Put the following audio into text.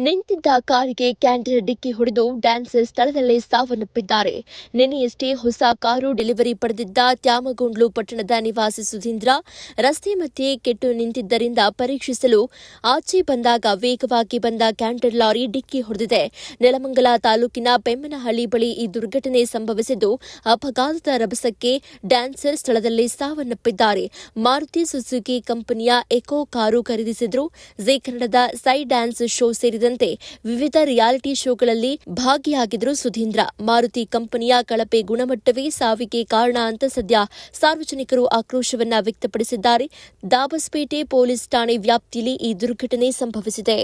ನಿಂತಿದ್ದ ಕಾರಿಗೆ ಕ್ಯಾಂಟರ್ ಡಿಕ್ಕಿ ಹೊಡೆದು ಡ್ಯಾನ್ಸರ್ ಸ್ಥಳದಲ್ಲೇ ಸಾವನ್ನಪ್ಪಿದ್ದಾರೆ. ನಿನ್ನೆಯಷ್ಟೇ ಹೊಸ ಕಾರು ಡೆಲಿವರಿ ಪಡೆದಿದ್ದ ತ್ಯಾಮಗೊಂಡ್ಲು ಪಟ್ಟಣದ ನಿವಾಸಿ ಸುಧೀಂದ್ರ ರಸ್ತೆ ಮಧ್ಯೆ ಕೆಟ್ಟು ನಿಂತಿದ್ದರಿಂದ ಪರೀಕ್ಷಿಸಲು ಆಚೆ ಬಂದಾಗ ವೇಗವಾಗಿ ಬಂದ ಕ್ಯಾಂಟರ್ ಲಾರಿ ಡಿಕ್ಕಿ ಹೊಡೆದಿದೆ. ನೆಲಮಂಗಲ ತಾಲೂಕಿನ ಪೆಮ್ಮನಹಳ್ಳಿ ಬಳಿ ಈ ದುರ್ಘಟನೆ ಸಂಭವಿಸಿದ್ದು, ಅಪಘಾತದ ರಭಸಕ್ಕೆ ಡ್ಯಾನ್ಸರ್ ಸ್ಥಳದಲ್ಲೇ ಸಾವನ್ನಪ್ಪಿದ್ದಾರೆ. ಮಾರುತಿ ಸುಜುಕಿ ಕಂಪನಿಯ ಎಕೋ ಕಾರು ಖರೀದಿಸಿದ್ರು. ಜೀ ಕನ್ನಡದ ಸೈ ಡ್ಯಾನ್ಸ್ ಶೋ ಸೇರಿದಂತೆ ವಿವಿಧ ರಿಯಾಲಿಟಿ ಶೋಗಳಲ್ಲಿ ಭಾಗಿಯಾಗಿದ್ರು ಸುಧೀಂದ್ರ. ಮಾರುತಿ ಕಂಪನಿಯ ಕಳಪೆ ಗುಣಮಟ್ಟವೇ ಸಾವಿಗೆ ಕಾರಣ ಅಂತ ಸದ್ಯ ಸಾರ್ವಜನಿಕರು ಆಕ್ರೋಶವನ್ನ ವ್ಯಕ್ತಪಡಿಸಿದ್ದಾರೆ. ದಾಬಸ್ಪೇಟೆ ಪೊಲೀಸ್ ಠಾಣೆ ವ್ಯಾಪ್ತಿಯಲ್ಲಿ ಈ ದುರ್ಘಟನೆ ಸಂಭವಿಸಿದೆ.